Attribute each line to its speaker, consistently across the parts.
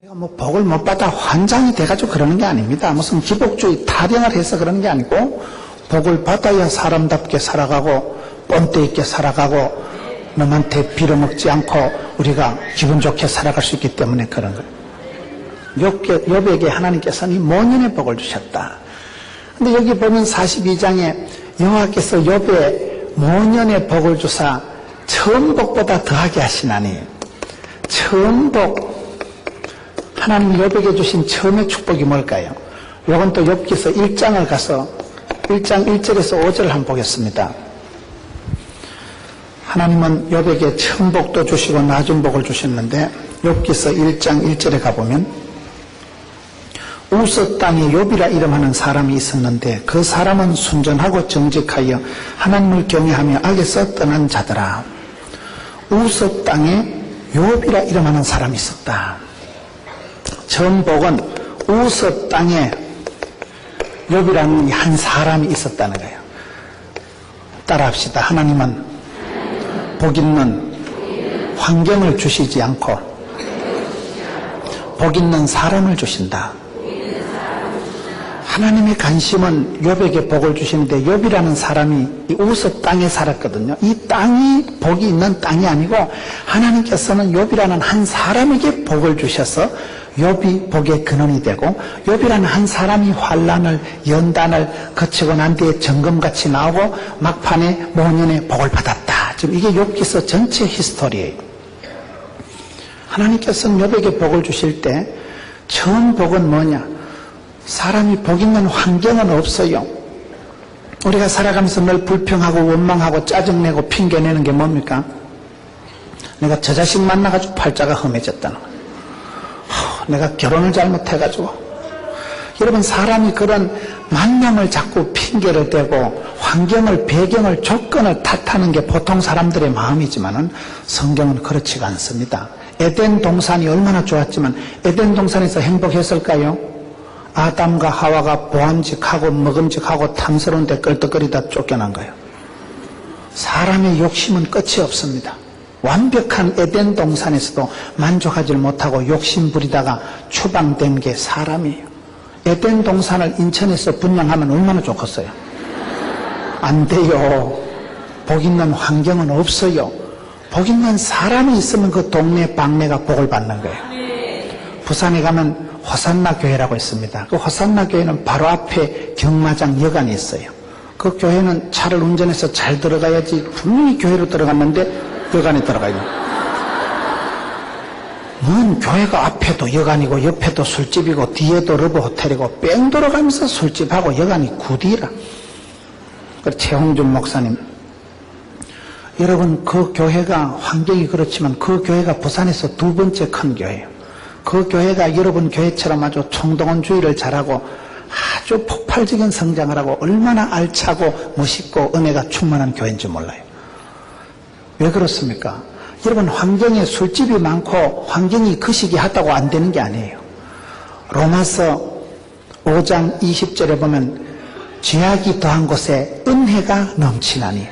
Speaker 1: 뭐 복을 못 받아 환장이 돼가지고 그러는 게 아닙니다. 무슨 기복주의 타령을 해서 그러는 게 아니고 복을 받아야 사람답게 살아가고 뻔때 있게 살아가고 남한테 빌어먹지 않고 우리가 기분 좋게 살아갈 수 있기 때문에 그런 거예요. 욥에게 하나님께서는 이 모년의 복을 주셨다. 근데 여기 보면 42장에 여호와께서 욥에 모년의 복을 주사 처음 복보다 더하게 하시나니, 처음 복, 하나님이 욥에게 주신 처음의 축복이 뭘까요? 요건 또 욥기서 1장을 가서 1장 1절에서 5절을 한번 보겠습니다. 하나님은 욥에게 처음 복도 주시고 낮은 복을 주셨는데 욥기서 1장 1절에 가보면 우스 땅에 욥이라 이름하는 사람이 있었는데 그 사람은 순전하고 정직하여 하나님을 경외하며 악에서 떠난 자더라. 우스 땅에 욥이라 이름하는 사람이 있었다. 처음 복은 우스 땅에 욥이라는 한 사람이 있었다는 거예요. 따라합시다. 하나님은 복 있는 환경을 주시지 않고 복 있는 사람을 주신다. 하나님의 관심은 욥에게 복을 주시는데 욥이라는 사람이 이 우스 땅에 살았거든요. 이 땅이 복이 있는 땅이 아니고 하나님께서는 욥이라는 한 사람에게 복을 주셔서 욥이 복의 근원이 되고 욥이라는 한 사람이 환난을 연단을 거치고 난 뒤에 정금같이 나오고 막판에 모년의 복을 받았다. 지금 이게 욥기서 전체 히스토리예요. 하나님께서는 욥에게 복을 주실 때 처음 복은 뭐냐? 사람이 복 있는 환경은 없어요. 우리가 살아가면서 늘 불평하고 원망하고 짜증내고 핑계내는 게 뭡니까? 내가 저 자식 만나가지고 팔자가 험해졌다는 거예요. 내가 결혼을 잘못해가지고. 여러분, 사람이 그런 만남을 자꾸 핑계를 대고 환경을, 배경을, 조건을 탓하는 게 보통 사람들의 마음이지만은 성경은 그렇지가 않습니다. 에덴 동산이 얼마나 좋았지만 에덴 동산에서 행복했을까요? 아담과 하와가 보암직하고 먹음직하고 탐스러운데 끌떡거리다 쫓겨난 거예요. 사람의 욕심은 끝이 없습니다. 완벽한 에덴 동산에서도 만족하지 못하고 욕심 부리다가 추방된 게 사람이에요. 에덴 동산을 인천에서 분양하면 얼마나 좋겠어요? 안 돼요. 복 있는 환경은 없어요. 복 있는 사람이 있으면 그 동네 방네가 복을 받는 거예요. 부산에 가면 호산나 교회라고 있습니다. 그 호산나 교회는 바로 앞에 경마장 여관이 있어요. 그 교회는 차를 운전해서 잘 들어가야지 분명히 교회로 들어갔는데 여관에 들어가요. 뭔 교회가 앞에도 여관이고 옆에도 술집이고 뒤에도 러브 호텔이고 뺑 돌아가면서 술집하고 여관이 구디라. 최홍준 목사님, 여러분 그 교회가 환경이 그렇지만 그 교회가 부산에서 두 번째 큰 교회예요. 그 교회가 여러분 교회처럼 아주 총동원주의를 잘하고 아주 폭발적인 성장을 하고 얼마나 알차고 멋있고 은혜가 충만한 교회인지 몰라요. 왜 그렇습니까? 여러분, 환경에 술집이 많고 환경이 거시기하다고 안 되는 게 아니에요. 로마서 5장 20절에 보면 죄악이 더한 곳에 은혜가 넘치나니,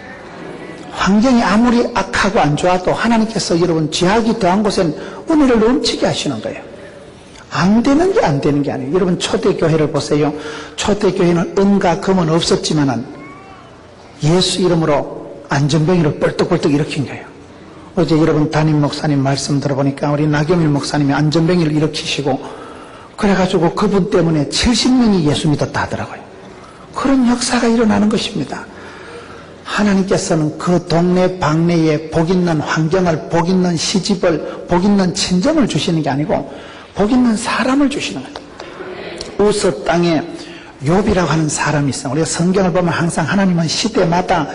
Speaker 1: 환경이 아무리 악하고 안 좋아도 하나님께서 여러분 죄악이 더한 곳엔 은혜를 넘치게 하시는 거예요. 안 되는 게 안 되는 게 아니에요. 여러분 초대교회를 보세요. 초대교회는 은과 금은 없었지만은 예수 이름으로 안전뱅이를 뻘떡뻘떡 일으킨 거예요. 어제 여러분 담임 목사님 말씀 들어보니까 우리 나경일 목사님이 안전뱅이를 일으키시고 그래가지고 그분 때문에 70명이 예수 믿었다 하더라고요. 그런 역사가 일어나는 것입니다. 하나님께서는 그 동네 방네에 복 있는 환경을, 복 있는 시집을, 복 있는 친정을 주시는 게 아니고 복 있는 사람을 주시는 거예요. 우스 땅에 욥이라고 하는 사람이 있어요. 우리가 성경을 보면 항상 하나님은 시대마다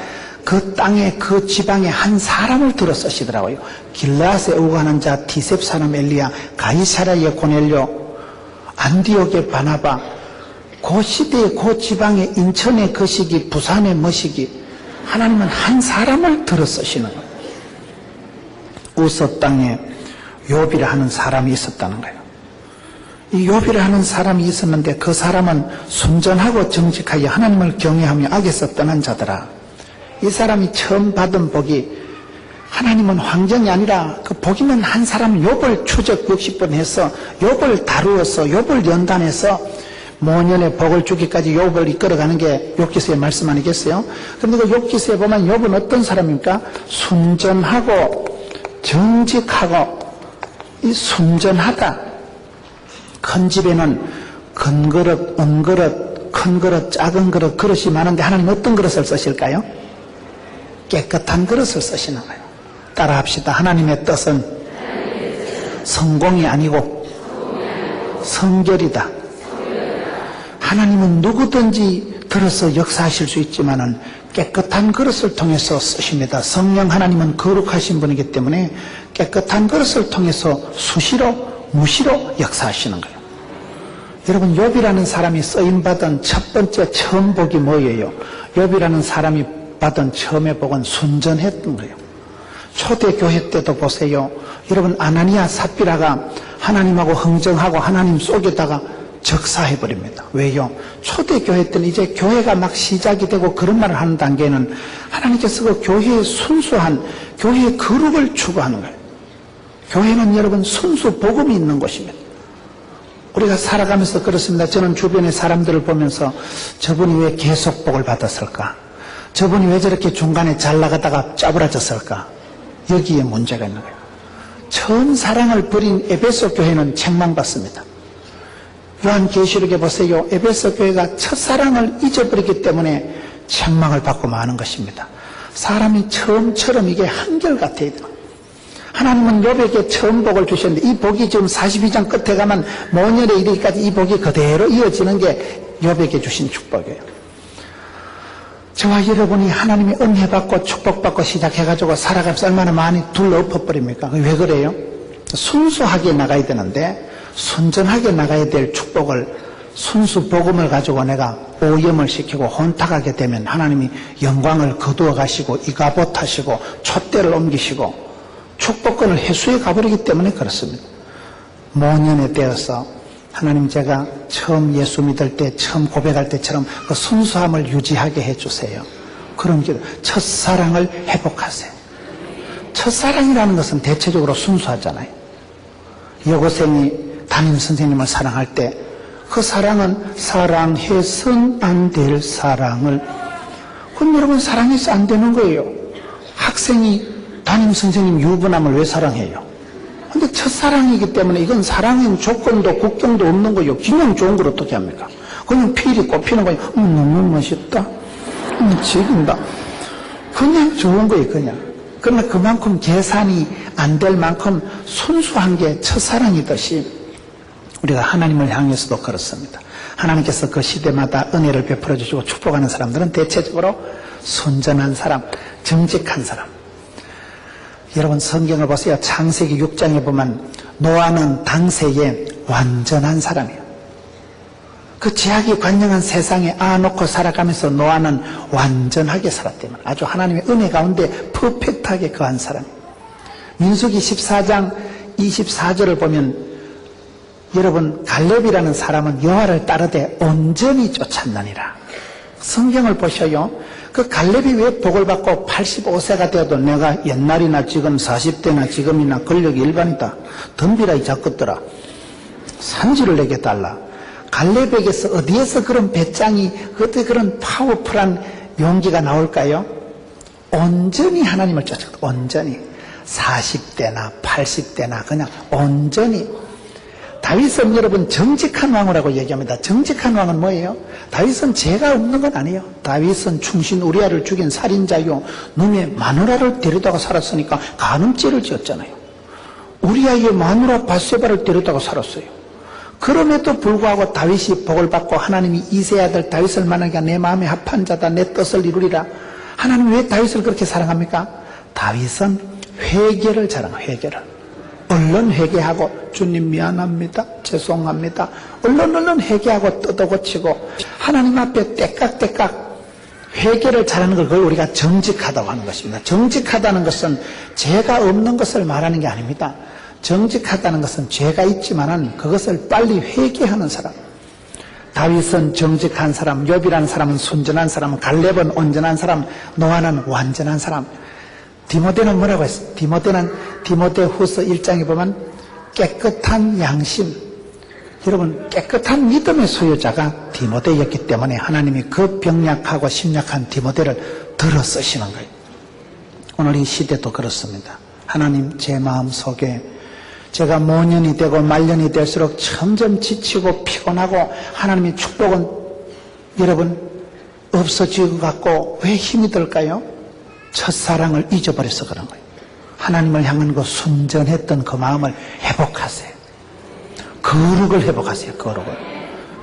Speaker 1: 그 땅에, 그 지방에 한 사람을 들어 쓰시더라고요. 길라앗에 우간한 자, 디셉 사람 엘리야, 가이사라의 고넬료, 안디옥의 바나바, 그 시대에 그 지방에 인천의 그 시기, 부산의 머시기, 하나님은 한 사람을 들어 쓰시는 거예요. 우스 땅에 욥이라 하는 사람이 있었다는 거예요. 이 욥이라 하는 사람이 있었는데 그 사람은 순전하고 정직하여 하나님을 경외하며 악에서 떠난 자더라. 이 사람이 처음 받은 복이 하나님은 환경이 아니라 그 보기만 한 사람 욥을 추적 60번 해서 욥을 다루어서 욥을 연단해서 모년의 복을 주기까지 욥을 이끌어가는 게 욥기서의 말씀 아니겠어요? 그런데 그 욥기서에 보면 욥은 어떤 사람입니까? 순전하고 정직하고 이 순전하다. 큰 집에는 큰 그릇, 은그릇, 큰 그릇, 작은 그릇, 그릇이 많은데 하나님 어떤 그릇을 쓰실까요? 깨끗한 그릇을 쓰시는 거예요. 따라합시다. 하나님의 뜻은 성공이 아니고 성결이다. 하나님은 누구든지 들어서 역사하실 수 있지만은 깨끗한 그릇을 통해서 쓰십니다. 성령 하나님은 거룩하신 분이기 때문에 깨끗한 그릇을 통해서 수시로 무시로 역사하시는 거예요. 여러분, 욥이라는 사람이 쓰임받은 첫 번째 처음 복이 뭐예요? 욥이라는 사람이 받은 처음의 복은 순전했던 거예요. 초대교회 때도 보세요. 여러분, 아나니아 삽비라가 하나님하고 흥정하고 하나님 속에다가 적사해버립니다. 왜요? 초대교회 때는 이제 교회가 막 시작이 되고 그런 말을 하는 단계에는 하나님께서 그 교회의 순수한 교회의 거룩을 추구하는 거예요. 교회는 여러분 순수 복음이 있는 곳입니다. 우리가 살아가면서 그렇습니다. 저는 주변의 사람들을 보면서 저분이 왜 계속 복을 받았을까? 저분이 왜 저렇게 중간에 잘 나가다가 짜부라졌을까? 여기에 문제가 있는 거예요. 처음 사랑을 버린 에베소 교회는 책망받습니다. 요한계시록에 보세요. 에베소 교회가 첫사랑을 잊어버리기 때문에 책망을 받고 마는 것입니다. 사람이 처음처럼 이게 한결같아야 돼요. 하나님은 욥에게 처음 복을 주셨는데 이 복이 지금 42장 끝에 가면 모년에 이르기까지 이 복이 그대로 이어지는 게 욥에게 주신 축복이에요. 저와 여러분이 하나님의 은혜 받고 축복받고 시작해가지고 살아가면서 얼마나 많이 둘러엎어버립니까? 왜 그래요? 순수하게 나가야 되는데 순전하게 나가야 될 축복을 순수 복음을 가지고 내가 오염을 시키고 혼탁하게 되면 하나님이 영광을 거두어 가시고 이가봇하시고 촛대를 옮기시고 축복권을 회수해 가버리기 때문에 그렇습니다. 모년에 되어서 하나님, 제가 처음 예수 믿을 때 처음 고백할 때처럼 그 순수함을 유지하게 해주세요. 그런 길, 첫사랑을 회복하세요. 첫사랑이라는 것은 대체적으로 순수하잖아요. 여고생이 담임 선생님을 사랑할 때 그 사랑은 사랑해선 안 될 사랑을, 그럼 여러분 사랑해서 안 되는 거예요. 학생이 담임 선생님 유부남을 왜 사랑해요? 근데 첫사랑이기 때문에 이건 사랑의 조건도 국경도 없는 거예요. 그냥 좋은 걸 어떻게 합니까? 그냥 필이 꼽히는 거예요. 너무 멋있다. 즐긴다. 그냥 좋은 거예요, 그냥. 그러나 그만큼 계산이 안 될 만큼 순수한 게 첫사랑이듯이 우리가 하나님을 향해서도 그렇습니다. 하나님께서 그 시대마다 은혜를 베풀어 주시고 축복하는 사람들은 대체적으로 순전한 사람, 정직한 사람. 여러분, 성경을 보세요. 창세기 6장에 보면 노아는 당세에 완전한 사람이에요. 그 제약이 관영한 세상에 아놓고 살아가면서 노아는 완전하게 살았대요. 아주 하나님의 은혜 가운데 퍼펙트하게 거한 사람이에요. 민수기 14장 24절을 보면 여러분, 갈렙이라는 사람은 여호와를 따르되 온전히 쫓았느니라. 성경을 보셔요. 그 갈렙이 왜 복을 받고 85세가 되어도 내가 옛날이나 지금 40대나 지금이나 권력이 일반이다. 덤비라 이 작것들아. 산지를 내게 달라. 갈렙에게서 어디에서 그런 배짱이, 어떻게 그런 파워풀한 용기가 나올까요? 온전히 하나님을 쫓았다. 온전히. 40대나 80대나 그냥 온전히. 다윗은 여러분 정직한 왕이라고 얘기합니다. 정직한 왕은 뭐예요? 다윗은 죄가 없는 건 아니에요. 다윗은 충신 우리아를 죽인 살인자요, 놈의 마누라를 데려다가 살았으니까 간음죄를 지었잖아요. 우리아의 마누라 밧세바를 데려다가 살았어요. 그럼에도 불구하고 다윗이 복을 받고 하나님이 이세 아들 다윗을 만나니까 내 마음에 합한 자다, 내 뜻을 이루리라. 하나님이 왜 다윗을 그렇게 사랑합니까? 다윗은 회개를 자랑해요. 회개를. 얼른 회개하고 주님 미안합니다. 죄송합니다. 얼른 회개하고 뜯어고치고 하나님 앞에 때깍때깍 회개를 잘하는 걸, 그걸 우리가 정직하다고 하는 것입니다. 정직하다는 것은 죄가 없는 것을 말하는 게 아닙니다. 정직하다는 것은 죄가 있지만은 그것을 빨리 회개하는 사람. 다윗은 정직한 사람, 욥이라는 사람은 순전한 사람, 갈렙은 온전한 사람, 노아는 완전한 사람. 디모데는 뭐라고 했어요? 디모데후서 1장에 보면 깨끗한 양심, 여러분 깨끗한 믿음의 소유자가 디모데였기 때문에 하나님이 그 병약하고 심약한 디모데를 들어 쓰시는 거예요. 오늘 이 시대도 그렇습니다. 하나님, 제 마음속에 제가 모년이 되고 말년이 될수록 점점 지치고 피곤하고 하나님의 축복은 여러분 없어지고 같고 왜 힘이 들까요? 첫사랑을 잊어버려서 그런 거예요. 하나님을 향한 그 순전했던 그 마음을 회복하세요. 거룩을 회복하세요. 거룩을.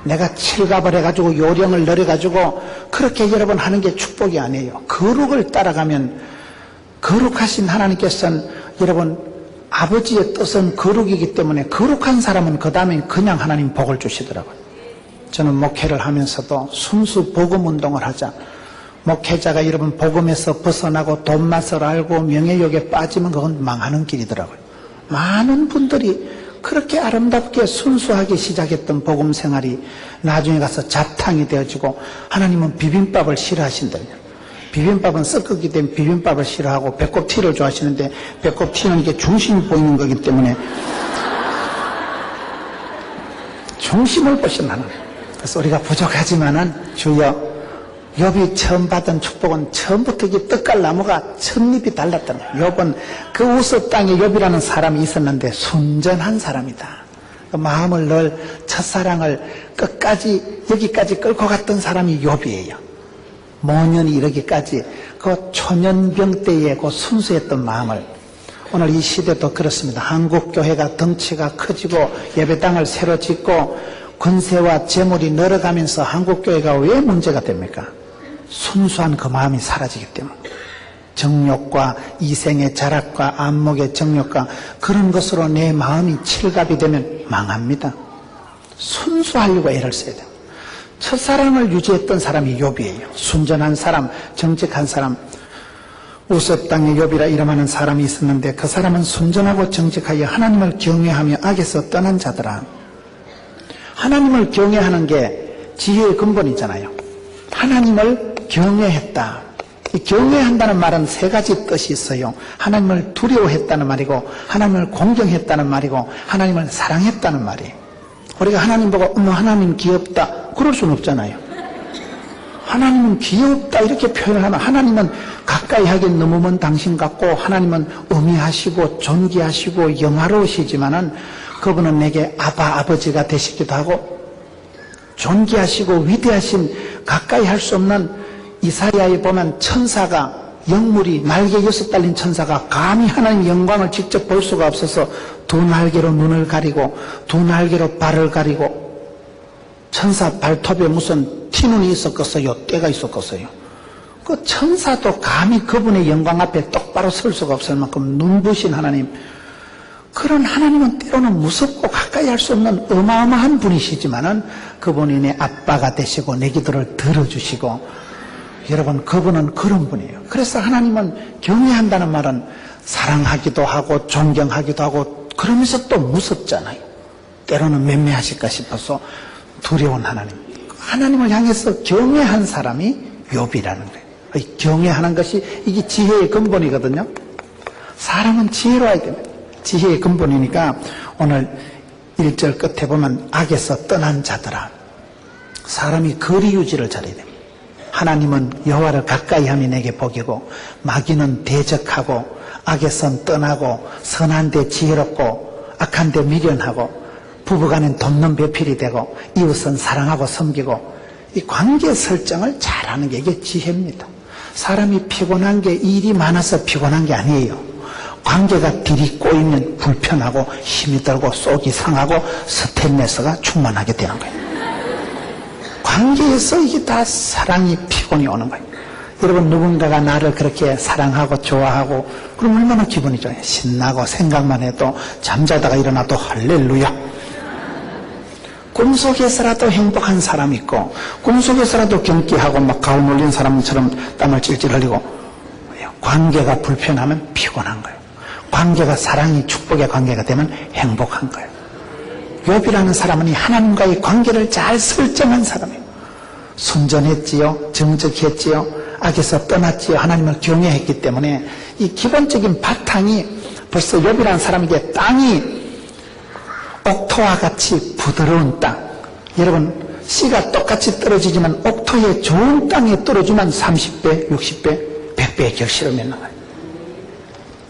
Speaker 1: 내가 칠갑을 해가지고 요령을 늘어가지고 그렇게 여러분 하는 게 축복이 아니에요. 거룩을 따라가면 거룩하신 하나님께서는 여러분 아버지의 뜻은 거룩이기 때문에 거룩한 사람은 그 다음에 그냥 하나님 복을 주시더라고요. 저는 목회를 하면서도 순수 복음 운동을 하자. 목회자가 여러분 복음에서 벗어나고 돈 맛을 알고 명예욕에 빠지면 그건 망하는 길이더라고요. 많은 분들이 그렇게 아름답게 순수하게 시작했던 복음 생활이 나중에 가서 자탕이 되어지고 하나님은 비빔밥을 싫어하신다고요. 비빔밥은 썩기 때문에 비빔밥을 싫어하고 배꼽티를 좋아하시는데 배꼽티는 이게 중심이 보이는 거기 때문에 중심을 보시는 하나님. 그래서 우리가 부족하지만은 주여, 욥이 처음 받은 축복은 처음부터 이 떡갈나무가 첫잎이 달랐다는 거예요. 욥은 그 우스 땅에 욥이라는 사람이 있었는데 순전한 사람이다. 그 마음을 늘 첫사랑을 끝까지 여기까지 끌고 갔던 사람이 욥이에요. 모년이 이르기까지 그 초년병 때의 그 순수했던 마음을, 오늘 이 시대도 그렇습니다. 한국교회가 덩치가 커지고 예배당을 새로 짓고 권세와 재물이 늘어가면서 한국교회가 왜 문제가 됩니까? 순수한 그 마음이 사라지기 때문에. 정욕과 이생의 자락과 안목의 정욕과 그런 것으로 내 마음이 칠갑이 되면 망합니다. 순수하려고 애를 써야 돼요. 첫사랑을 유지했던 사람이 욥이에요. 순전한 사람, 정직한 사람. 우스 땅에 욥이라 이름하는 사람이 있었는데 그 사람은 순전하고 정직하여 하나님을 경외하며 악에서 떠난 자더라. 하나님을 경외하는 게 지혜의 근본이잖아요. 하나님을 경외했다. 이 경외한다는 말은 세 가지 뜻이 있어요. 하나님을 두려워했다는 말이고, 하나님을 공경했다는 말이고, 하나님을 사랑했다는 말이에요. 우리가 하나님 보고 어머 하나님 귀엽다 그럴 수는 없잖아요. 하나님은 귀엽다 이렇게 표현을 하면 하나님은 가까이 하긴 너무 먼 당신 같고, 하나님은 의미하시고 존귀하시고 영화로우시지만은 그분은 내게 아버지가 되시기도 하고 존귀하시고 위대하신, 가까이 할 수 없는, 이사야에 보면 천사가, 영물이 날개 6 달린 천사가 감히 하나님의 영광을 직접 볼 수가 없어서 두 날개로 눈을 가리고 두 날개로 발을 가리고, 천사 발톱에 무슨 티눈이 있었겠어요? 때가 있었겠어요? 그 천사도 감히 그분의 영광 앞에 똑바로 설 수가 없을 만큼 눈부신 하나님, 그런 하나님은 때로는 무섭고 가까이 할 수 없는 어마어마한 분이시지만은 그분이 내 아빠가 되시고 내 기도를 들어주시고, 여러분 그분은 그런 분이에요. 그래서 하나님은 경외한다는 말은 사랑하기도 하고 존경하기도 하고 그러면서 또 무섭잖아요. 때로는 맴매하실까 싶어서 두려운 하나님. 하나님을 향해서 경외한 사람이 욥이라는 거예요. 경외하는 것이 이게 지혜의 근본이거든요. 사람은 지혜로워야 됩니다. 지혜의 근본이니까 오늘 1절 끝에 보면 악에서 떠난 자들아. 사람이 거리 유지를 잘해야 됩니다. 하나님은 여호와를 가까이 하며 내게 복이고, 마귀는 대적하고, 악에선 떠나고, 선한 데 지혜롭고 악한 데 미련하고, 부부간엔 돕는 배필이 되고, 이웃은 사랑하고 섬기고, 이 관계 설정을 잘하는 게 이게 지혜입니다. 사람이 피곤한 게 일이 많아서 피곤한 게 아니에요. 관계가 딜이 꼬이면 불편하고 힘이 들고 속이 상하고 스트레스가 충만하게 되는 거예요. 관계에서 이게 다 사랑이 피곤이 오는 거예요. 여러분 누군가가 나를 그렇게 사랑하고 좋아하고 그럼 얼마나 기분이 좋아요. 신나고 생각만 해도 잠자다가 일어나도 할렐루야. 꿈속에서라도 행복한 사람이 있고 꿈속에서라도 경기하고 막 가을 놀린 사람처럼 땀을 찔찔 흘리고, 관계가 불편하면 피곤한 거예요. 관계가 사랑이 축복의 관계가 되면 행복한 거예요. 욥이라는 사람은 하나님과의 관계를 잘 설정한 사람이에요. 순전했지요, 정직했지요, 악에서 떠났지요. 하나님을 경외했기 때문에 이 기본적인 바탕이 벌써 욥이라는 사람에게 땅이 옥토와 같이 부드러운 땅. 여러분 씨가 똑같이 떨어지지만 옥토에 좋은 땅에 떨어지면 30배, 60배, 100배의 결실을 맺는 거예요.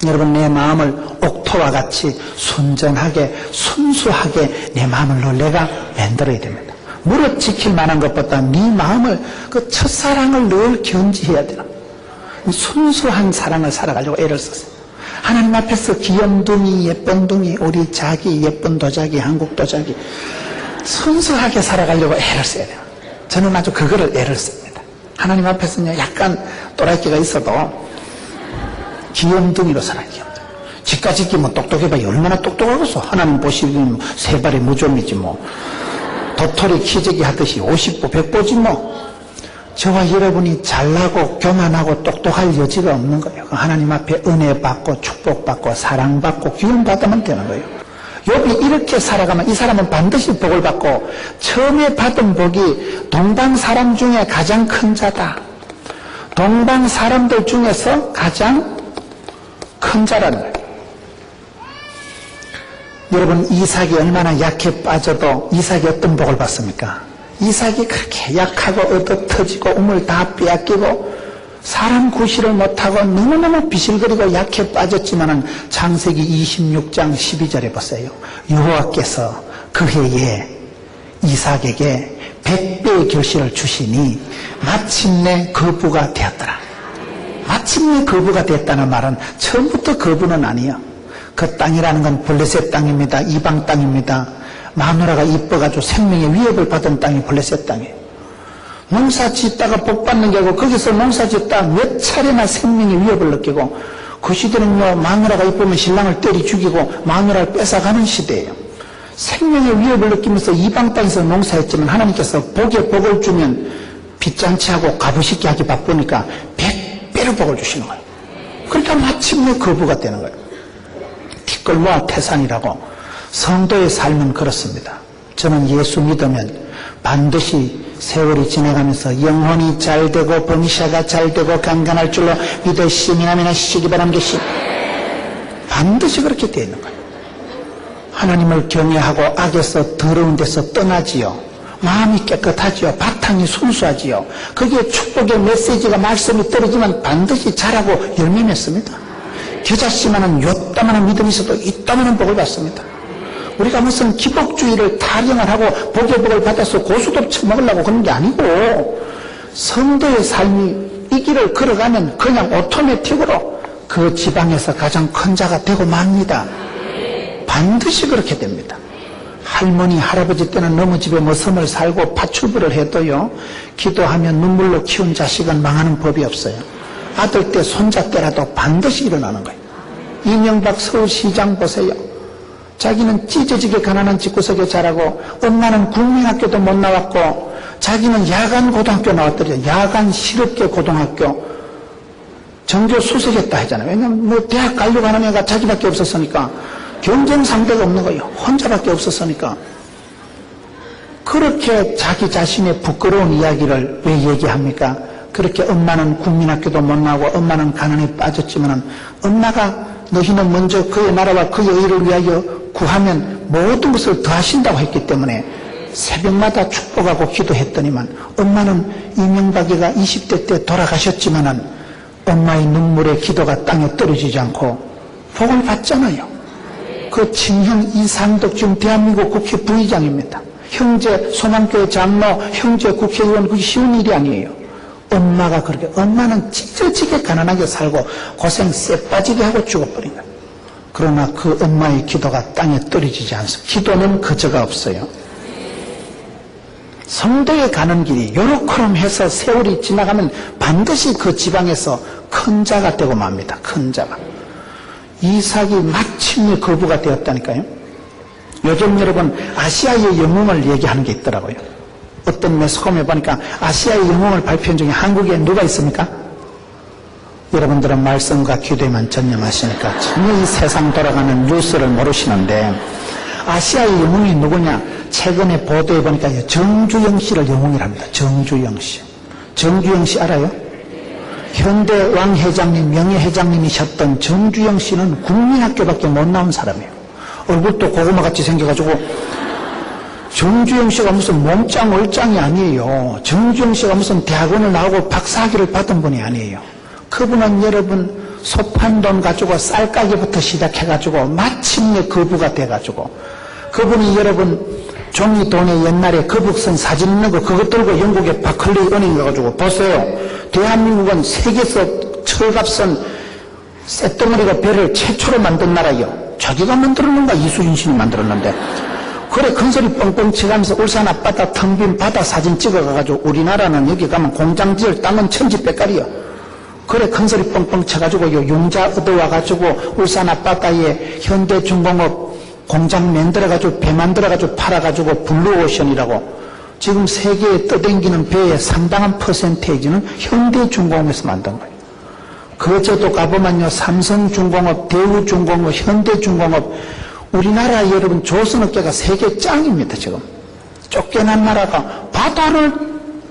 Speaker 1: 여러분 내 마음을 옥토와 같이 순전하게 순수하게 내 마음을 내가 만들어야 됩니다. 무릇 지킬 만한 것보다 네 마음을 그 첫사랑을 늘 견지해야 되나. 순수한 사랑을 살아가려고 애를 썼어요. 하나님 앞에서 귀염둥이 예쁜둥이 우리 자기 예쁜 도자기 한국 도자기 순수하게 살아가려고 애를 써야 돼요. 저는 아주 그거를 애를 씁니다. 하나님 앞에서는 약간 또라이끼가 있어도 귀염둥이로 살아요. 지까지기 뭐 똑똑해봐야 얼마나 똑똑하겠어. 하나님 보시기는 세 발의 무좀이지 뭐. 도토리 키재기 하듯이 50보 100보지 뭐. 저와 여러분이 잘나고 교만하고 똑똑할 여지가 없는 거예요. 하나님 앞에 은혜 받고 축복받고 사랑받고 기운받으면 되는 거예요. 욥이 이렇게 살아가면 이 사람은 반드시 복을 받고 처음에 받은 복이 동방 사람 중에 가장 큰 자다. 동방 사람들 중에서 가장 큰 자라는 거예요. 여러분 이삭이 얼마나 약해 빠져도 이삭이 어떤 복을 받습니까? 이삭이 그렇게 약하고 얻어터지고 우물 다 빼앗기고 사람 구실을 못하고 너무너무 비실거리고 약해 빠졌지만은 창세기 26장 12절에 보세요. 여호와께서 그 해에 이삭에게 100배의 결실을 주시니 마침내 거부가 되었더라. 마침내 거부가 됐다는 말은 처음부터 거부는 아니에요. 그 땅이라는 건 블레셋 땅입니다. 이방 땅입니다. 마누라가 이뻐가지고 생명의 위협을 받은 땅이 블레셋 땅이에요. 농사 짓다가 복 받는 게 아니고 거기서 농사 짓다 몇 차례나 생명의 위협을 느끼고 그 시대는요 마누라가 이쁘면 신랑을 때리 죽이고 마누라를 뺏어가는 시대예요. 생명의 위협을 느끼면서 이방 땅에서 농사했지만 하나님께서 복에 복을 주면 빚잔치하고 가부식기 하기 바쁘니까 100배로 복을 주시는 거예요. 그러니까 마침내 거부가 되는 거예요. 티끌모아 태산이라고. 성도의 삶은 그렇습니다. 저는 예수 믿으면 반드시 세월이 지나가면서 영혼이 잘되고 범시아가 잘되고 강건할 줄로 믿으시니 아멘 하시기 바랍니다. 반드시 그렇게 되어 있는 거예요. 하나님을 경외하고 악에서 더러운 데서 떠나지요. 마음이 깨끗하지요. 바탕이 순수하지요. 거기에 축복의 메시지가 말씀이 떨어지면 반드시 자라고 열매 맺습니다. 겨자씨만한 요따만한 믿음이 있어도 이따만한 복을 받습니다. 우리가 무슨 기복주의를 타령을 하고 복의 복을 받아서 고수도 처먹으려고 그런 게 아니고 성도의 삶이 이 길을 걸어가면 그냥 오토매틱으로 그 지방에서 가장 큰 자가 되고 맙니다. 반드시 그렇게 됩니다. 할머니 할아버지 때는 너무 집에 머슴을 살고 파출부를 해도요 기도하면 눈물로 키운 자식은 망하는 법이 없어요. 아들 때 손자 때라도 반드시 일어나는 거예요. 이명박 서울시장 보세요. 자기는 찢어지게 가난한 집구석에 자라고 엄마는 국민학교도 못 나왔고 자기는 야간 고등학교 나왔더래요. 야간 실업계 고등학교 정교 수석했다 하잖아요. 왜냐면 뭐 대학 가려고 하는 애가 자기밖에 없었으니까 경쟁 상대가 없는 거예요. 혼자밖에 없었으니까. 그렇게 자기 자신의 부끄러운 이야기를 왜 얘기합니까? 그렇게 엄마는 국민학교도 못 나오고 엄마는 가난에 빠졌지만은 엄마가 너희는 먼저 그의 나라와 그의 의를 위하여 구하면 모든 것을 더하신다고 했기 때문에 새벽마다 축복하고 기도했더니만 엄마는 이명박이가 20대 때 돌아가셨지만은 엄마의 눈물의 기도가 땅에 떨어지지 않고 복을 받잖아요. 그 친형 이상덕 지금 대한민국 국회 부의장입니다. 형제 소망교회 장로, 형제 국회의원 그게 쉬운 일이 아니에요. 엄마가 그렇게 엄마는 찢어지게 가난하게 살고 고생 쎄 빠지게 하고 죽어버린 거예요. 그러나 그 엄마의 기도가 땅에 떨어지지 않습니다. 기도는 거저가 없어요. 성도에 가는 길이 요렇게럼 해서 세월이 지나가면 반드시 그 지방에서 큰 자가 되고 맙니다. 큰 자가. 이삭이 마침내 거부가 되었다니까요. 요즘 여러분 아시아의 영웅을 얘기하는 게 있더라고요. 어떤 매스컴에 보니까 아시아의 영웅을 발표한 중에 한국에 누가 있습니까? 여러분들은 말씀과 기도에만 전념하시니까 전혀 이 세상 돌아가는 뉴스를 모르시는데 아시아의 영웅이 누구냐? 최근에 보도해 보니까 정주영 씨를 영웅이랍니다. 정주영 씨. 정주영 씨 알아요? 현대 왕 회장님, 명예 회장님이셨던 정주영 씨는 국민학교밖에 못 나온 사람이에요. 얼굴도 고구마같이 생겨가지고. 정주영 씨가 무슨 몸짱 얼짱이 아니에요. 정주영 씨가 무슨 대학원을 나오고 박사학위를 받은 분이 아니에요. 그분은 여러분 소판돈 가지고 쌀가게부터 시작해가지고 마침내 거부가 돼가지고, 그분이 여러분 종이돈에 옛날에 거북선 사진 있는 거 그거 들고 영국의 바클리 은행 가가지고 보세요. 대한민국은 세계에서 철갑선 쇳덩어리가 배를 최초로 만든 나라요. 자기가 만들었는가? 이수진 씨이 만들었는데. 그래 큰 소리 뻥뻥 치가면서 울산 앞바다 텅 빈 바다 사진 찍어가가지고 우리나라는 여기 가면 공장 지을 땅은 천지백깔이요. 그래 큰 소리 뻥뻥 쳐가지고 요 용자 얻어와가지고 울산 앞바다에 현대중공업 공장 만들어가지고 배 만들어가지고 팔아가지고 블루오션이라고, 지금 세계에 떠댕기는 배의 상당한 퍼센테이지는 현대중공업에서 만든 거예요. 거제도 가보면요, 삼성중공업, 대우중공업, 현대중공업, 우리나라 여러분 조선업계가 세계 짱입니다. 지금 쫓겨난 나라가, 바다를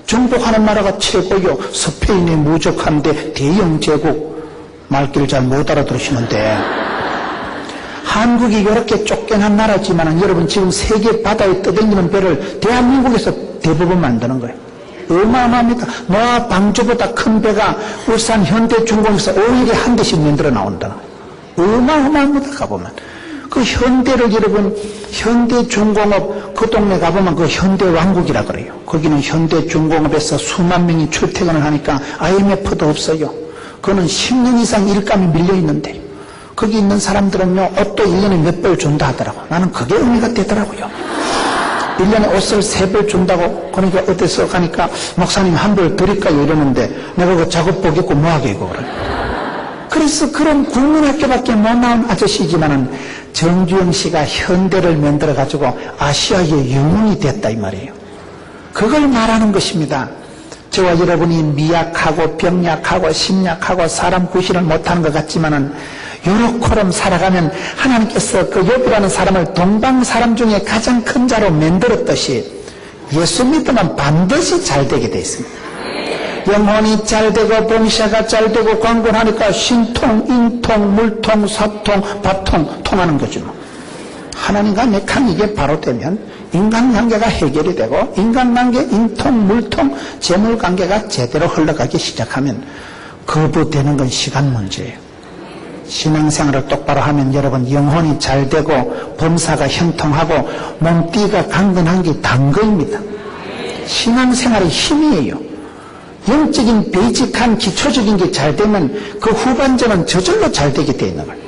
Speaker 1: 정복하는 나라가 최고요. 스페인의 무적한데 대영 제국, 말귀를 잘 못 알아들으시는데, 한국이 이렇게 쫓겨난 나라지만 여러분 지금 세계 바다에 떠다니는 배를 대한민국에서 대부분 만드는 거예요. 어마어마합니다. 노아 방주보다 큰 배가 울산 현대중공업에서 5일에 한 대씩 만들어 나온다. 어마어마합니다. 가보면 그 현대를 여러분 현대중공업 그 동네 가보면 그 현대왕국이라 그래요. 거기는 현대중공업에서 수만 명이 출퇴근을 하니까 IMF도 없어요. 그거는 10년 이상 일감이 밀려 있는데, 거기 있는 사람들은요, 옷도 1년에 몇 벌 준다 하더라고. 나는 그게 의미가 되더라고요. 1년에 옷을 3벌 준다고. 그러니까 어디서 가니까 목사님 한 벌 드릴까요? 이러는데 내가 그 작업복 입고 뭐하게 입고 그래. 그래서 그런 국민학교밖에 못 나온 아저씨지만은 정주영 씨가 현대를 만들어가지고 아시아의 영웅이 됐다 이 말이에요. 그걸 말하는 것입니다. 저와 여러분이 미약하고 병약하고 심약하고 사람 구실을 못하는 것 같지만은 요렇게럼 살아가면 하나님께서 그 욥이라는 사람을 동방 사람 중에 가장 큰 자로 만들었듯이 예수 믿으면 반드시 잘 되게 돼 있습니다. 영혼이 잘 되고 봉사가 잘 되고 광고하니까 신통, 인통, 물통, 사통, 밥통 통하는 거죠. 하나님과 내칸 이게 바로 되면 인간관계가 해결이 되고, 인간관계, 인통, 물통, 재물관계가 제대로 흘러가기 시작하면 거부되는 건 시간 문제예요. 신앙생활을 똑바로 하면 여러분 영혼이 잘 되고 범사가 형통하고 몸띠가 강건한 게 단거입니다. 신앙생활의 힘이에요. 영적인 베이직한 기초적인 게 잘 되면 그 후반전은 저절로 잘 되게 돼 있는 거예요.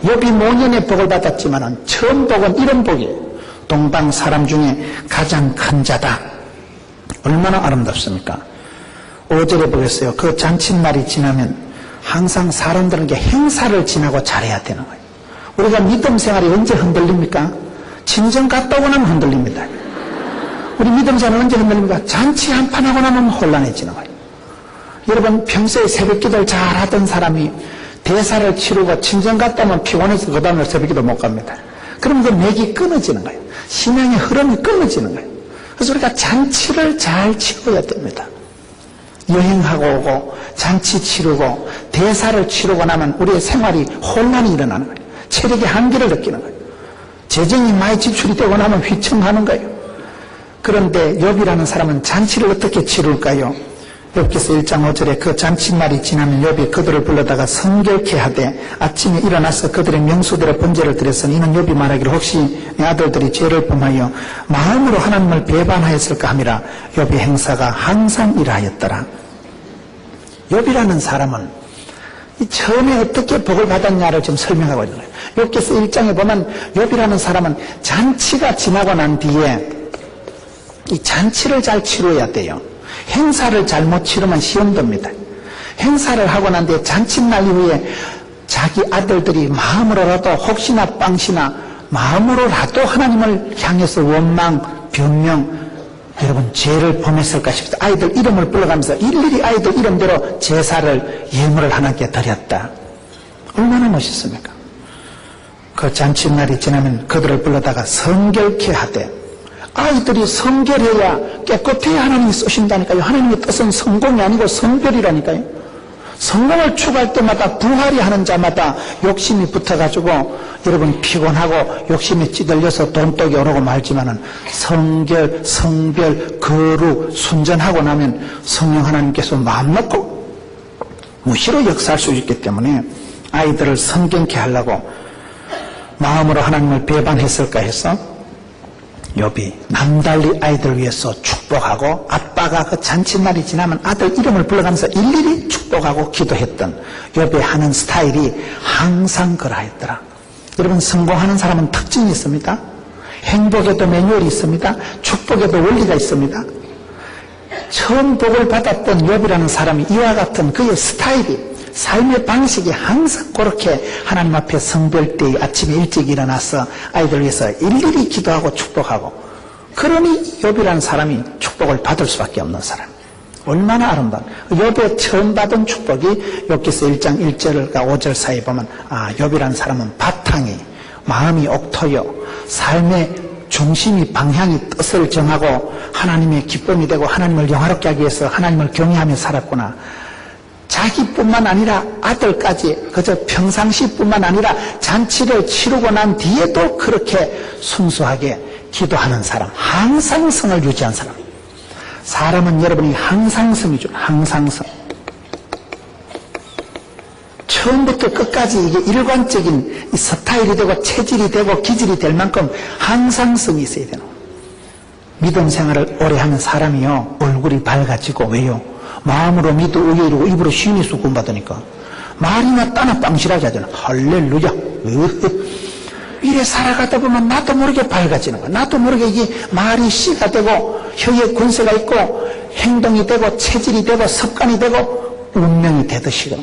Speaker 1: 욥이 모년의 복을 받았지만 처음 복은 이런 복이에요. 동방 사람 중에 가장 큰 자다. 얼마나 아름답습니까? 5절에 보겠어요. 그 잔칫날이 지나면 항상 사람들은 게 행사를 지나고 잘해야 되는 거예요. 우리가 믿음 생활이 언제 흔들립니까? 친정 갔다 오고 나면 흔들립니다. 우리 믿음 생활은 언제 흔들립니까? 잔치 한판 하고 나면 혼란해지는 거예요. 여러분 평소에 새벽기도를 잘하던 사람이 대사를 치르고 친정 갔다 오면 피곤해서 그 다음날 새벽기도 못 갑니다. 그럼 그 맥이 끊어지는 거예요. 신앙의 흐름이 끊어지는 거예요. 그래서 우리가 잔치를 잘 치러야 됩니다. 여행하고 오고 잔치 치르고 대사를 치르고 나면 우리의 생활이 혼란이 일어나는 거예요. 체력의 한계를 느끼는 거예요. 재정이 많이 지출이 되고 나면 휘청하는 거예요. 그런데 욥이라는 사람은 잔치를 어떻게 치룰까요? 욥기서 1장 5절에 그 잔칫날이 지나면 욥이 그들을 불러다가 성결케 하되 아침에 일어나서 그들의 명수대로 번제를 드렸으니 이는 욥이 말하기를 혹시 내 아들들이 죄를 범하여 마음으로 하나님을 배반하였을까 함이라. 욥의 행사가 항상 이러하였더라. 욥이라는 사람은 처음에 어떻게 복을 받았냐를 지금 설명하고 있는 거예요. 욥기서 1장에 보면 욥이라는 사람은 잔치가 지나고 난 뒤에 이 잔치를 잘 치러야 돼요. 행사를 잘못 치르면 시험 됩니다. 행사를 하고 난 뒤에 잔칫날 이후에 자기 아들들이 마음으로라도 혹시나 빵시나 마음으로라도 하나님을 향해서 원망, 변명, 여러분 죄를 범했을까 싶다. 아이들 이름을 불러가면서 일일이 아이들 이름대로 제사를 예물을 하나님께 드렸다. 얼마나 멋있습니까? 그 잔칫날이 지나면 그들을 불러다가 성결케 하되, 아이들이 성결해야 깨끗해야 하나님이 쓰신다니까요. 하나님의 뜻은 성공이 아니고 성별이라니까요. 성공을 추구할 때마다 부활이 하는 자마다 욕심이 붙어가지고 여러분 피곤하고 욕심에 찌들려서 돈독이 오르고 말지만은 성결, 성별, 거룩, 순전하고 나면 성령 하나님께서 마음 놓고 무시로 역사할 수 있기 때문에 아이들을 성경케 하려고 마음으로 하나님을 배반했을까 해서 욥이 남달리 아이들을 위해서 축복하고 아빠가 그 잔칫날이 지나면 아들 이름을 불러가면서 일일이 축복하고 기도했던 욥이 하는 스타일이 항상 그러했더라. 여러분 성공하는 사람은 특징이 있습니다. 행복에도 매뉴얼이 있습니다. 축복에도 원리가 있습니다. 처음 복을 받았던 욥이라는 사람이 이와 같은 그의 스타일이 삶의 방식이 항상 그렇게 하나님 앞에 성별때에 아침에 일찍 일어나서 아이들 위해서 일일이 기도하고 축복하고 그러니 욥이라는 사람이 축복을 받을 수밖에 없는 사람. 얼마나 아름다운 욥의 처음 받은 축복이 욥기서 1장 1절과 5절 사이에 보면 욥이라는 사람은 바탕이 마음이 옥토여 삶의 중심이 방향이 뜻을 정하고 하나님의 기쁨이 되고 하나님을 영화롭게 하기 위해서 하나님을 경외하며 살았구나. 자기뿐만 아니라 아들까지 그저 평상시뿐만 아니라 잔치를 치르고 난 뒤에도 그렇게 순수하게 기도하는 사람, 항상성을 유지한 사람. 사람은 여러분이 항상성이죠. 항상성. 처음부터 끝까지 이게 일관적인 스타일이 되고 체질이 되고 기질이 될 만큼 항상성이 있어야 되는 거예요. 믿음 생활을 오래 하는 사람이요 얼굴이 밝아지고 왜요? 마음으로 믿어 의에 이르고 입으로 시인이 수군 받으니까 말이나 따나 빵실하게 하잖아. 할렐루야. 이래 살아가다 보면 나도 모르게 밝아지는 거야. 나도 모르게 이게 말이 씨가 되고 혀에 권세가 있고 행동이 되고 체질이 되고 습관이 되고 운명이 되듯이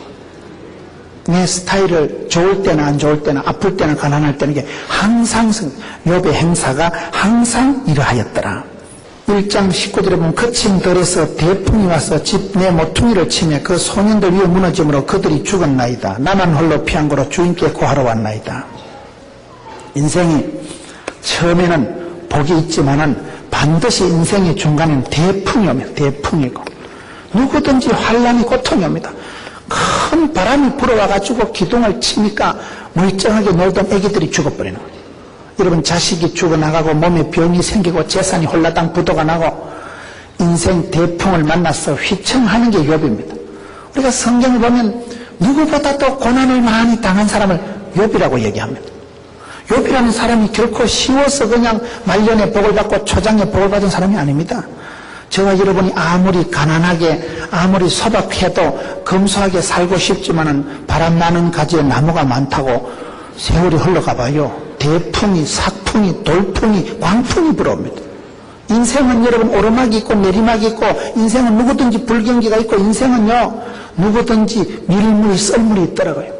Speaker 1: 내 스타일을 좋을 때나 안 좋을 때나 아플 때나 가난할 때나 이게 항상 욥의 행사가 항상 이러하였더라. 1장 19절에 보면 거친 들에서 대풍이 와서 집 내 모퉁이를 치며 그 소년들 위에 무너짐으로 그들이 죽었나이다. 나만 홀로 피한 거로 주인께 고하러 왔나이다. 인생이 처음에는 복이 있지만은 반드시 인생의 중간에는 대풍이 오면 대풍이고 누구든지 환란이 고통이 옵니다. 큰 바람이 불어와가지고 기둥을 치니까 멀쩡하게 놀던 애기들이 죽어버리는 거예요. 여러분 자식이 죽어나가고 몸에 병이 생기고 재산이 홀라당 부도가 나고 인생 대풍을 만나서 휘청하는 게 욥입니다. 우리가 성경을 보면 누구보다도 고난을 많이 당한 사람을 욥이라고 얘기합니다. 욥이라는 사람이 결코 쉬워서 그냥 말년에 복을 받고 초장에 복을 받은 사람이 아닙니다. 저와 여러분이 아무리 가난하게 아무리 소박해도 검소하게 살고 싶지만은 바람 나는 가지에 나무가 많다고 세월이 흘러가 봐요. 대풍이 삭풍이 돌풍이 광풍이 불어옵니다. 인생은 여러분 오르막이 있고 내리막이 있고 인생은 누구든지 불경기가 있고 인생은요 누구든지 밀물 썰물이 있더라고요.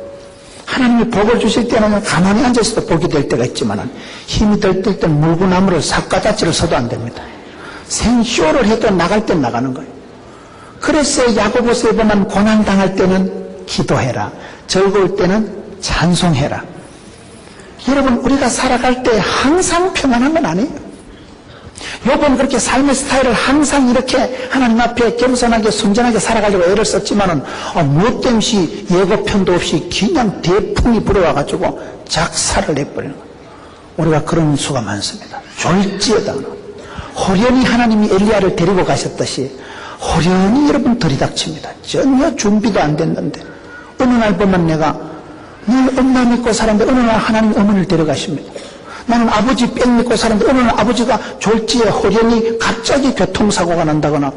Speaker 1: 하나님이 복을 주실 때는 가만히 앉아있어도 복이 될 때가 있지만 힘이 들 때는 물구나무를 삭가다치를 서도 안 됩니다. 생쇼를 해도 나갈 땐 나가는 거예요. 그래서 야고보서에 보면 고난당할 때는 기도해라. 즐거울 때는 찬송해라. 여러분 우리가 살아갈 때 항상 평안한 건 아니에요. 욥은 그렇게 삶의 스타일을 항상 이렇게 하나님 앞에 겸손하게 순전하게 살아가려고 애를 썼지만은 무엇 때문에 예고편도 없이 그냥 대풍이 불어와가지고 작사를 내버리는 거예요. 우리가 그런 수가 많습니다. 졸지에다 호련히 하나님이 엘리야를 데리고 가셨듯이 호련히 여러분 들이닥칩니다. 전혀 준비도 안 됐는데 어느 날 보면 내가 늘 엄마 믿고 살았는데 어느 날 하나님 어머니를 데려가십니다. 나는 아버지 뺑 믿고 살았는데 어느 날 아버지가 졸지에 호련히 갑자기 교통사고가 난다거나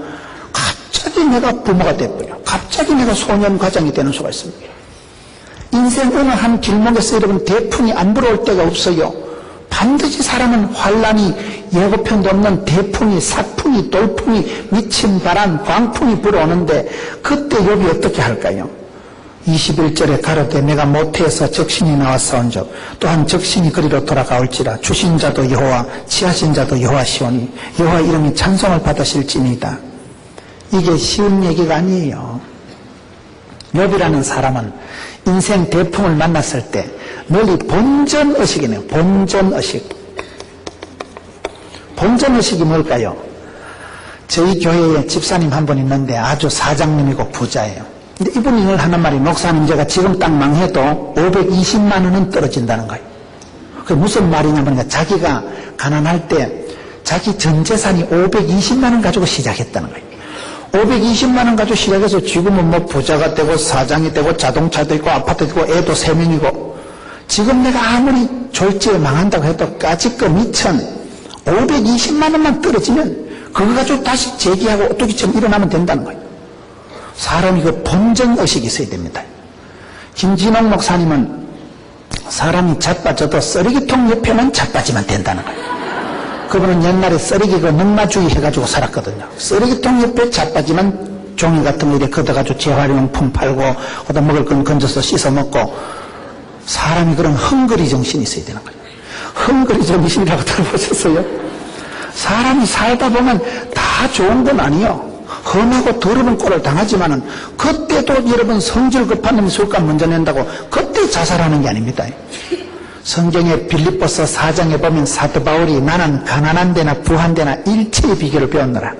Speaker 1: 갑자기 내가 부모가 돼버려. 갑자기 내가 소년 과장이 되는 수가 있습니다. 인생 어느 한 길목에서 여러분 대풍이 안 불어올 때가 없어요. 반드시 사람은 환란이 예고편도 없는 대풍이 삭풍이 돌풍이 미친 바람 광풍이 불어오는데 그때 욥이 어떻게 할까요? 21절에 가로되 내가 모태에서 적신이 나왔사온즉 또한 적신이 그리로 돌아가올지라 주신 자도 여호와 취하신 자도 여호와시오니 여호와 이름이 찬송을 받으실지니이다. 이게 쉬운 얘기가 아니에요. 욥이라는 사람은 인생 대풍을 만났을 때 널리 본전의식이네요. 본전의식. 본전의식이 뭘까요? 저희 교회에 집사님 한 분 있는데 아주 사장님이고 부자예요. 근데 이분이 늘 하는 말이 목사님 제가 지금 딱 망해도 520만 원은 떨어진다는 거예요. 그게 무슨 말이냐면 자기가 가난할 때 자기 전 재산이 520만 원 가지고 시작했다는 거예요. 520만 원 가지고 시작해서 지금은 뭐 부자가 되고 사장이 되고 자동차도 있고 아파트도 있고 애도 3명이고 지금 내가 아무리 졸지에 망한다고 해도 까짓거 미천 520만 원만 떨어지면 그거 가지고 다시 재기하고 오뚜기처럼 일어나면 된다는 거예요. 사람이 그 본전의식이 있어야 됩니다. 김진홍 목사님은 사람이 자빠져도 쓰레기통 옆에만 자빠지면 된다는 거예요. 그분은 옛날에 쓰레기 그 농마주의 해가지고 살았거든요. 쓰레기통 옆에 자빠지면 종이 같은 거 이렇게 걷어가지고 재활용품 팔고 거기다 먹을 건 건져서 씻어 먹고 사람이 그런 헝그리 정신이 있어야 되는 거예요. 헝그리 정신이라고 들어보셨어요? 사람이 살다 보면 다 좋은 건 아니에요. 험하고 더러운 꼴을 당하지만은 그때도 여러분 성질 급한 놈이 술값 먼저 낸다고 그때 자살하는 게 아닙니다. 성경의 빌립보서 4장에 보면 사도 바울이 나는 가난한 데나 부한 데나 일체의 비결을 배웠노라.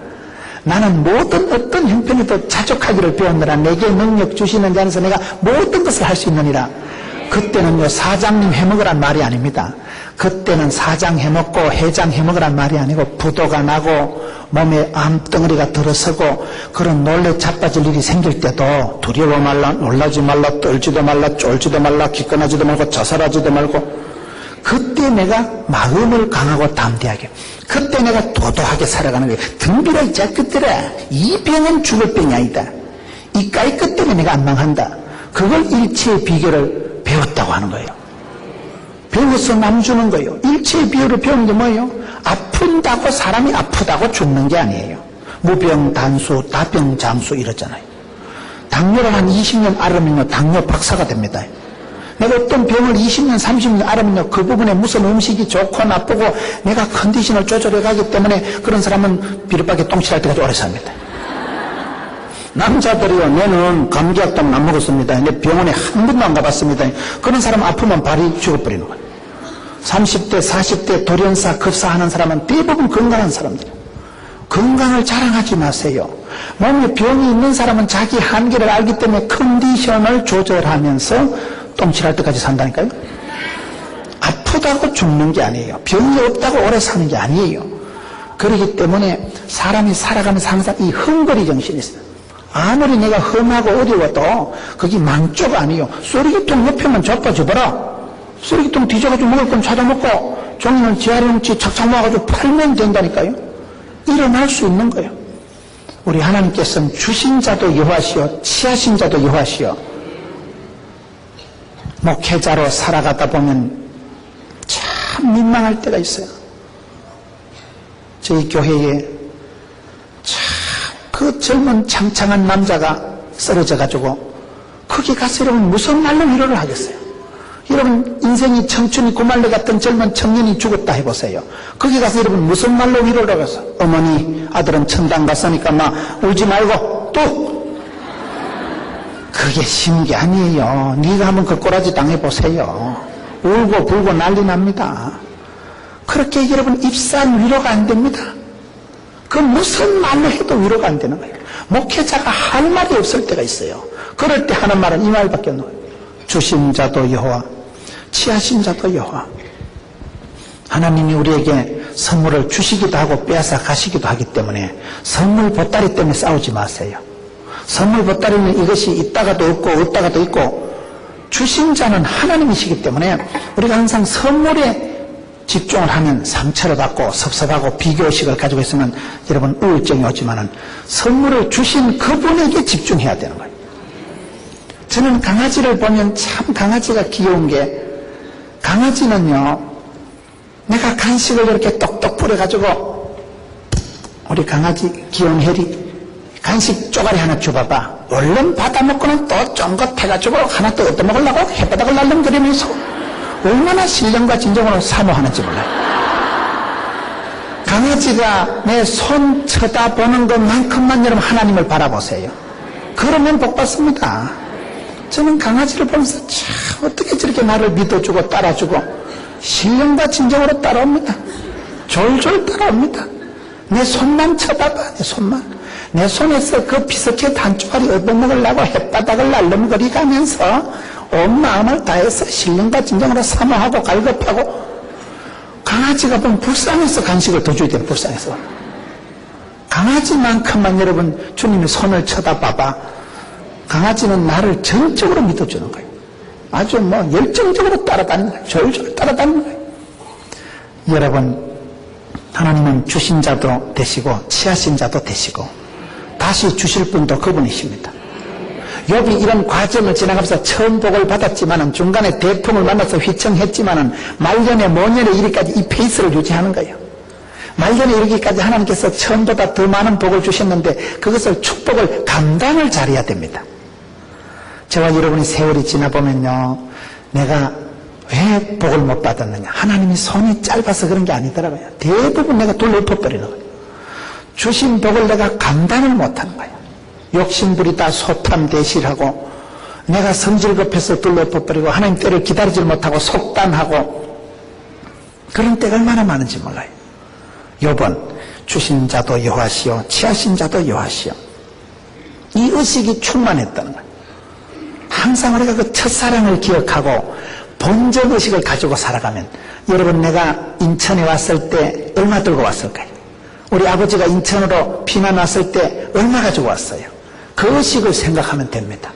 Speaker 1: 나는 모든 어떤 형편에도 자족하기를 배웠노라. 내게 능력 주시는 자 안에서 내가 모든 것을 할 수 있느니라. 그때는요 사장님 해먹으란 말이 아닙니다. 그때는 사장 해먹고 회장 해먹으란 말이 아니고 부도가 나고 몸에 암덩어리가 들어서고 그런 놀래 자빠질 일이 생길 때도 두려워 말라, 놀라지 말라, 떨지도 말라, 쫄지도 말라, 기권하지도 말고 자살하지도 말고 그때 내가 마음을 강하고 담대하게 그때 내가 도도하게 살아가는 거예요. 등비라 이 자식들아 이 병은 죽을 병이 아니다. 이까이 것 때문에 내가 안 망한다. 그걸 일체의 비결을 배웠다고 하는 거예요. 배워서 남 주는 거예요. 일체의 비결을 배운 게 뭐예요? 아픈다고 사람이 아프다고 죽는 게 아니에요. 무병 단수 다병 장수 이러잖아요. 당뇨를 한 20년 앓으면요 당뇨 박사가 됩니다. 내가 어떤 병을 20년 30년 앓으면요 그 부분에 무슨 음식이 좋고 나쁘고 내가 컨디션을 조절해 가기 때문에 그런 사람은 비눗방에 똥칠할 때까지 오래 삽니다. 남자들이요 내는 감기약 때문에 안 먹었습니다. 내 병원에 한 번도 안 가봤습니다. 그런 사람 아프면 발이 죽어버리는 거예요. 30대 40대 돌연사 급사하는 사람은 대부분 건강한 사람들이에요. 건강을 자랑하지 마세요. 몸에 병이 있는 사람은 자기 한계를 알기 때문에 컨디션을 조절하면서 똥칠할 때까지 산다니까요. 아프다고 죽는 게 아니에요. 병이 없다고 오래 사는 게 아니에요. 그렇기 때문에 사람이 살아가면서 항상 이 헝거리 정신이 있어요. 아무리 내가 험하고 어려워도 그게 망조가 아니에요. 쓰레기통 옆에만 자빠져봐라. 쓰레기통 뒤져가지고 먹을 건 찾아먹고 종이는 재활용지 착착 모아가지고 팔면 된다니까요. 일어날 수 있는 거예요. 우리 하나님께서는 주신 자도 여호와시오 취하신 자도 여호와시오. 목회자로 살아가다 보면 참 민망할 때가 있어요. 저희 교회에 그 젊은 창창한 남자가 쓰러져가지고 거기 가서 여러분 무슨 말로 위로를 하겠어요? 여러분 인생이 청춘이 고말려 같던 젊은 청년이 죽었다 해보세요. 거기 가서 여러분 무슨 말로 위로를 하겠어요? 어머니 아들은 천당 갔으니까 막 울지 말고 또 그게 쉬운 게 아니에요. 네가 한번 그 꼬라지 당해보세요. 울고 불고 난리 납니다. 그렇게 여러분 입산 위로가 안 됩니다. 그 무슨 말로 해도 위로가 안 되는 거예요. 목회자가 할 말이 없을 때가 있어요. 그럴 때 하는 말은 이 말밖에 없는 거예요. 주신 자도 여호와 취하신 자도 여호와. 하나님이 우리에게 선물을 주시기도 하고 빼앗아 가시기도 하기 때문에 선물 보따리 때문에 싸우지 마세요. 선물 보따리는 이것이 있다가도 없고 없다가도 있고 주신 자는 하나님이시기 때문에 우리가 항상 선물에 집중을 하면 상처를 받고 섭섭하고 비교의식을 가지고 있으면 여러분 우울증이 오지만은 선물을 주신 그분에게 집중해야 되는 거예요. 저는 강아지를 보면 참 강아지가 귀여운 게 강아지는요 내가 간식을 이렇게 똑똑 뿌려가지고 우리 강아지 귀여운 혜리 간식 쪼가리 하나 줘봐봐. 얼른 받아먹고는 또 쫑긋해가지고 하나 또 얻어먹으려고 혓바닥을 날름거리면서 얼마나 신령과 진정으로 사모하는지 몰라요. 강아지가 내 손 쳐다보는 것만큼만 여러분 하나님을 바라보세요. 그러면 복 받습니다. 저는 강아지를 보면서 참 어떻게 저렇게 나를 믿어주고 따라주고 신령과 진정으로 따라옵니다. 졸졸 따라옵니다. 내 손만 쳐다봐. 내 손만. 내 손에서 그 비스킷 한 조각이 얻어먹으려고 햇바닥을 날름거리 가면서 온 마음을 다해서 신령과 진정으로 사모하고 갈급하고, 강아지가 보면 불쌍해서 간식을 더 줘야 돼요. 불쌍해서. 강아지만큼만 여러분 주님의 손을 쳐다봐봐. 강아지는 나를 전적으로 믿어주는 거예요. 아주 열정적으로 따라다니는 거예요. 졸졸 따라다니는 거예요. 여러분, 하나님은 주신 자도 되시고 취하신 자도 되시고 다시 주실 분도 그분이십니다. 욥이 이런 과정을 지나가면서 처음 복을 받았지만은 중간에 대풍을 만나서 휘청했지만은 말년에 모년에 이르기까지 이 페이스를 유지하는 거예요. 말년에 이르기까지 하나님께서 처음보다 더 많은 복을 주셨는데 그것을 축복을 감당을 잘해야 됩니다. 저와 여러분이 세월이 지나보면요, 내가 왜 복을 못 받았느냐, 하나님이 손이 짧아서 그런 게 아니더라고요. 대부분 내가 돌로 엎어버리는 거예요. 주신 복을 내가 감당을 못하는 거예요. 욕심부리다 소탐대실하고 내가 성질 급해서 둘러 엎어버리고 하나님 때를 기다리지 못하고 속단하고 그런 때가 얼마나 많은지 몰라요. 욥은 주신 자도 여호와시요 취하신 자도 여호와시요, 이 의식이 충만했다는 거예요. 항상 우리가 그 첫사랑을 기억하고 본전의식을 가지고 살아가면, 여러분 내가 인천에 왔을 때 얼마 들고 왔을까요? 우리 아버지가 인천으로 피난 왔을 때 얼마 가지고 왔어요? 그 의식을 생각하면 됩니다.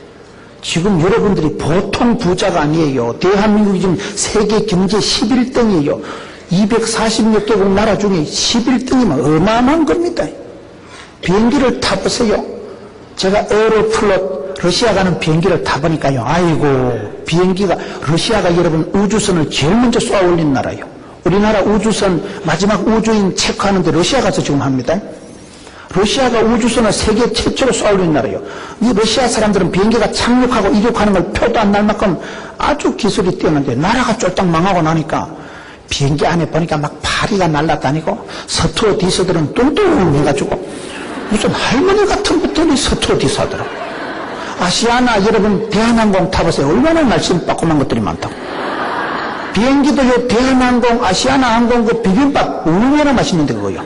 Speaker 1: 지금 여러분들이 보통 부자가 아니에요. 대한민국이 지금 세계 경제 11등이에요. 240몇 개국 나라 중에 11등이면 어마어마한 겁니다. 비행기를 타보세요. 제가 에어로플롯 러시아 가는 비행기를 타보니까요, 아이고, 비행기가, 러시아가 여러분 우주선을 제일 먼저 쏘아 올린 나라예요. 우리나라 우주선 마지막 우주인 체크하는데 러시아 가서 지금 합니다. 러시아가 우주선을 세계 최초로 쏘아 올린 나라예요. 이 러시아 사람들은 비행기가 착륙하고 이륙하는 걸 표도 안 날 만큼 아주 기술이 뛰어난데, 나라가 쫄딱 망하고 나니까 비행기 안에 보니까 막 파리가 날아다니고 서투어 디서들은 뚱뚱해가지고 무슨 할머니 같은 것들이 서투어 디서더라고요. 아시아나 여러분 대한항공 타보세요. 얼마나 날씬 빠꼼한 것들이 많다고. 비행기도요, 대한항공, 아시아나 항공 그 비빔밥 얼마나 맛있는데 그거요.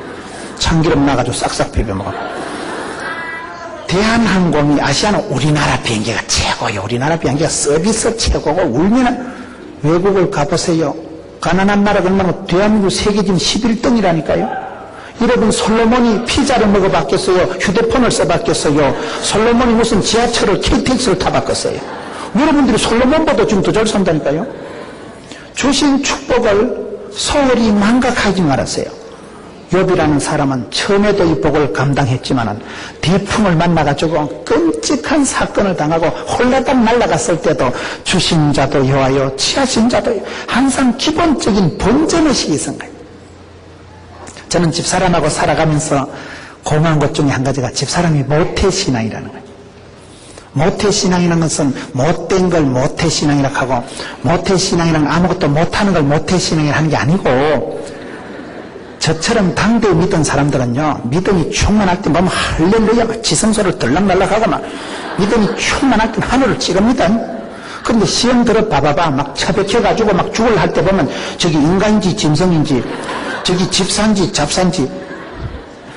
Speaker 1: 참기름 나가지고 싹싹 비벼 먹어. 대한항공이, 아시아나 우리나라 비행기가 최고예요. 우리나라 비행기가 서비스 최고고, 울면은 외국을 가보세요. 가난한 나라가 얼마나, 대한민국 세계진 11등이라니까요. 여러분 솔로몬이 피자를 먹어봤겠어요? 휴대폰을 써봤겠어요? 솔로몬이 무슨 지하철을 KTX를 타봤겠어요? 여러분들이 솔로몬보다 지금 더 잘 산다니까요. 주신 축복을 소홀히 망각하지 말았어요. 욥이라는 사람은 처음에도 이 복을 감당했지만은 대풍을 만나가지고 끔찍한 사건을 당하고 홀라당 날아갔을 때도 주신 자도 여호와요 취하신 자도 여호와요, 항상 기본적인 본전의식이 있은 거예요. 저는 집사람하고 살아가면서 고마운 것 중에 한 가지가 집사람이 모태신앙이라는 거예요. 모태신앙이라는 것은 못된 걸 모태신앙이라고 하고, 모태신앙이란 아무것도 못하는 걸 모태신앙이라고 하는 게 아니고, 저처럼 당대에 믿던 사람들은요, 믿음이 충만할 때 보면 할렐루야 막 지성소를 들락날락하고 막 믿음이 충만할 때 하늘을 찍습니다. 그런데 시험 들어 봐봐봐 막 처박혀가지고 막 죽을 할 때 보면 저기 인간인지 짐승인지 저기 집사인지 잡사인지,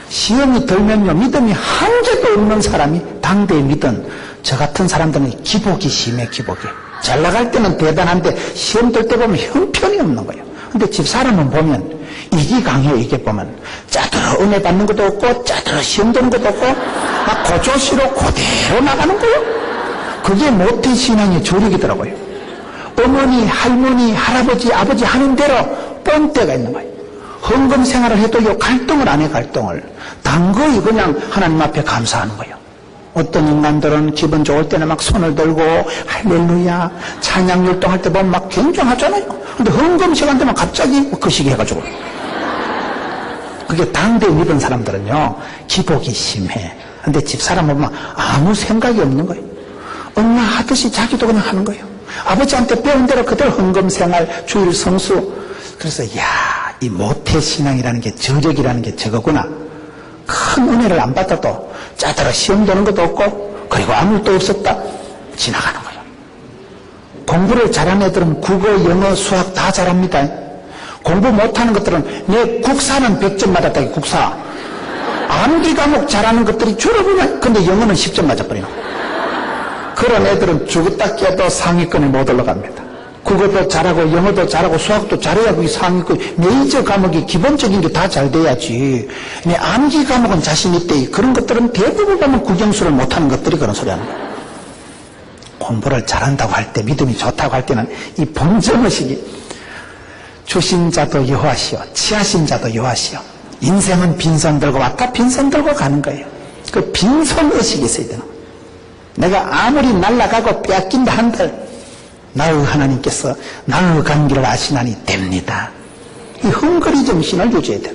Speaker 1: 시험이 들면요 믿음이 한 개도 없는 사람이 당대에 믿은 저 같은 사람들은 기복이 심해. 기복이 잘 나갈 때는 대단한데 시험 들 때 보면 형편이 없는 거예요. 근데 집사람은 보면 이기 강해. 이게 보면 짜들어 은혜 받는 것도 없고 짜들어 시험 드는 것도 없고 막 고조시로 그대로 나가는 거예요. 그게 모태신앙의 조력이더라고요. 어머니, 할머니, 할아버지, 아버지 하는 대로 뻔때가 있는 거예요. 헌금 생활을 해도요 갈등을 안 해. 갈등을 단거이 그냥 하나님 앞에 감사하는 거예요. 어떤 인간들은 기분 좋을 때는 막 손을 들고 할렐루야 찬양 율동할 때 보면 막 굉장하잖아요. 근데 헌금 시간 되면 갑자기 그 시기 해가지고, 그게 당대에 믿은 사람들은요 기복이 심해. 근데 집사람은 보면 아무 생각이 없는 거예요. 엄마 하듯이 자기도 그냥 하는 거예요. 아버지한테 배운 대로 그대로 헌금 생활, 주일 성수. 그래서 이 모태신앙이라는 게, 저력이라는 게 저거구나. 큰 은혜를 안 받아도 짜다가 시험 되는 것도 없고 그리고 아무 일도 없었다 지나가는 거예요. 공부를 잘하는 애들은 국어, 영어, 수학 다 잘합니다. 공부 못하는 것들은 내 국사는 100점 맞았다. 국사 암기 과목 잘하는 것들이 졸업은, 근데 영어는 10점 맞아버리는 그런 애들은 죽었다 깨도 상위권에 못 올라갑니다. 국어도 잘하고 영어도 잘하고 수학도 잘해야 그게 상위권, 메이저 과목이 기본적인 게 다 잘 돼야지. 근데 암기 과목은 자신 있대. 그런 것들은 대부분 보면 국영수를 못하는 것들이 그런 소리 하는 거예요. 공부를 잘한다고 할 때, 믿음이 좋다고 할 때는 이 본점의식이 주신 자도 여호와시오, 취하신 자도 여호와시오. 인생은 빈손 들고 왔다 빈손 들고 가는 거예요. 그 빈손 의식이 있어야 되는 거예요. 내가 아무리 날아가고 빼앗긴다 한들 나의 하나님께서 나의 관계를 아시나니 됩니다. 이 헝거리 정신을 유지해야 돼요.